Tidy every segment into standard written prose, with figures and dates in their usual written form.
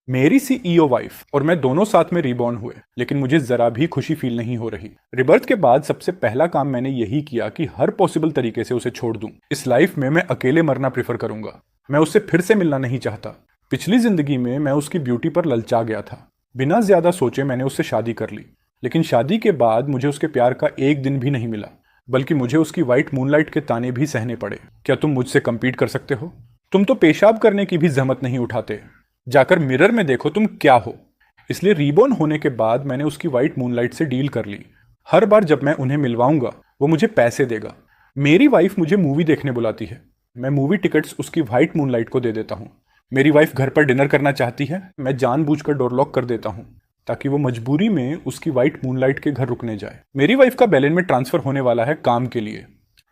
मेरी CEO wife और मैं दोनों साथ में रीबॉर्न हुए, लेकिन मुझे जरा भी खुशी फील नहीं हो रही। रिबर्थ के बाद सबसे पहला काम मैंने यही किया कि हर पॉसिबल तरीके से उसे छोड़ दूं। इस लाइफ में मैं अकेले मरना प्रेफर करूंगा। मैं उससे फिर से मिलना नहीं चाहता। पिछली जिंदगी में मैं उसकी ब्यूटी पर ललचा गया था। बिना ज्यादा सोचे मैंने उससे शादी कर ली, लेकिन शादी के बाद मुझे उसके प्यार का एक दिन भी नहीं मिला, बल्कि मुझे उसकी व्हाइट मूनलाइट के ताने भी सहने पड़े। क्या तुम मुझसे कम्पीट कर सकते हो? तुम तो पेशाब करने की भी जहमत नहीं उठाते। जाकर मिरर में देखो तुम क्या हो। इसलिए रीबॉर्न होने के बाद मैंने उसकी व्हाइट मूनलाइट से डील कर ली। हर बार जब मैं उन्हें मिलवाऊंगा वो मुझे पैसे देगा। मेरी वाइफ मुझे मूवी देखने बुलाती है, मैं मूवी टिकट्स उसकी व्हाइट मूनलाइट को दे देता हूँ। मेरी वाइफ घर पर डिनर करना चाहती है, मैं जानबूझकर डोर लॉक कर देता हूँ ताकि वो मजबूरी में उसकी व्हाइट मूनलाइट के घर रुकने जाए। मेरी वाइफ का बेलिन में ट्रांसफर होने वाला है काम के लिए।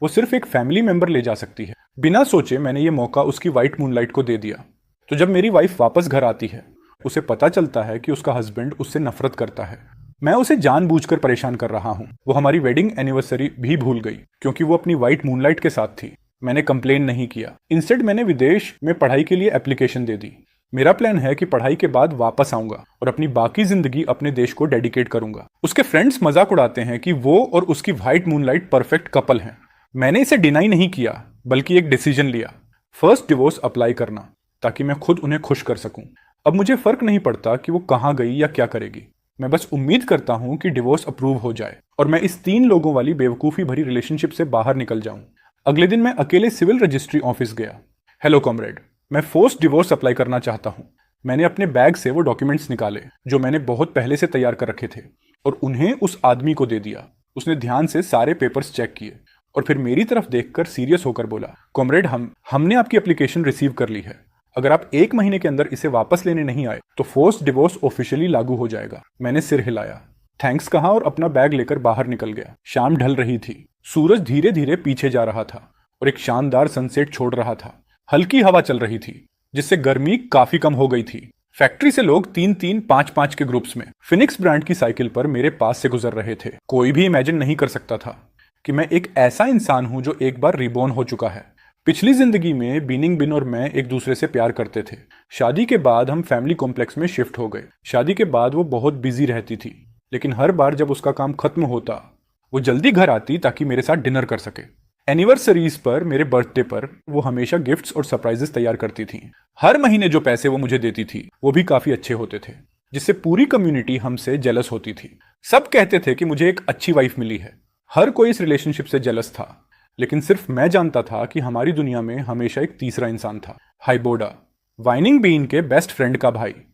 वो सिर्फ एक फैमिली मेंबर ले जा सकती है। बिना सोचे मैंने ये मौका उसकी व्हाइट मूनलाइट को दे दिया। तो जब मेरी वाइफ वापस घर आती है, उसे पता चलता है कि उसका हस्बैंड उससे नफरत करता है। मैं उसे जानबूझकर परेशान कर रहा हूँ। वो हमारी वेडिंग एनिवर्सरी भी भूल गई क्योंकि वो अपनी व्हाइट मूनलाइट के साथ थी। मैंने कंप्लेन नहीं किया, इंस्टेड मैंने विदेश में पढ़ाई के लिए एप्लीकेशन दे दी। मेरा प्लान है कि पढ़ाई के बाद वापस आऊंगा और अपनी बाकी जिंदगी अपने देश को डेडिकेट करूंगा। उसके फ्रेंड्स मजाक उड़ाते हैं कि वो और उसकी व्हाइट मूनलाइट परफेक्ट कपल हैं। मैंने इसे डिनाई नहीं किया, बल्कि एक डिसीजन लिया, फर्स्ट डिवोर्स अप्लाई करना, ताकि मैं खुद उन्हें खुश कर सकूं। अब मुझे फर्क नहीं पड़ता कि वो कहां गई या क्या करेगी। मैं बस उम्मीद करता हूं कि डिवोर्स अप्रूव हो जाए और मैं इस 3 लोगों वाली बेवकूफ़ी भरी रिलेशनशिप से बाहर निकल जाऊं। अगले दिन मैं अकेले सिविल रजिस्ट्री ऑफिस गया। हेलो कॉमरेड, मैं फोर्स्ड डिवोर्स अप्लाई करना चाहता हूं। मैंने अपने बैग से वो डॉक्यूमेंट्स निकाले जो मैंने बहुत पहले से तैयार कर रखे थे और उन्हें उस आदमी को दे दिया। उसने ध्यान से सारे पेपर्स चेक किए और फिर मेरी तरफ देखकर सीरियस होकर बोला, कॉमरेड, हमने आपकी एप्लीकेशन रिसीव कर ली है। अगर आप 1 महीने के अंदर इसे वापस लेने नहीं आए तो फोर्स्ड डिवोर्स ऑफिशियली लागू हो जाएगा। मैंने सिर हिलाया, थैंक्स कहा और अपना बैग लेकर बाहर निकल गया। शाम ढल रही थी, सूरज धीरे धीरे पीछे जा रहा था और एक शानदार सनसेट छोड़ रहा था। हल्की हवा चल रही थी जिससे गर्मी काफी कम हो गई थी। फैक्ट्री से लोग 3-3, 5-5 के ग्रुप्स में फिनिक्स ब्रांड की साइकिल पर मेरे पास से गुजर रहे थे। कोई भी इमेजिन नहीं कर सकता था कि मैं एक ऐसा इंसान हूं जो एक बार रिबॉर्न हो चुका है। पिछली जिंदगी में बीनिंग बिन और मैं एक दूसरे से प्यार करते थे। शादी के बाद हम फैमिली कॉम्प्लेक्स में शिफ्ट हो गए। शादी के बाद वो बहुत बिजी रहती थी, लेकिन हर बार जब उसका काम खत्म होता वो जल्दी घर आती ताकि मेरे साथ डिनर कर सके। एनिवर्सरीज पर, मेरे बर्थडे पर वो हमेशा गिफ्ट्स और सरप्राइजेस तैयार करती थी। हर महीने जो पैसे वो मुझे देती थी वो भी काफी अच्छे होते थे, जिससे पूरी कम्युनिटी हमसे जेलस होती थी। सब कहते थे कि मुझे एक अच्छी वाइफ मिली है। हर कोई इस रिलेशनशिप से जेलस था, लेकिन सिर्फ मैं जानता था कि हमारी दुनिया में हमेशा एक तीसरा इंसान था, हाइबोडा, वाइनिंग बीन के बेस्ट फ्रेंड का भाई।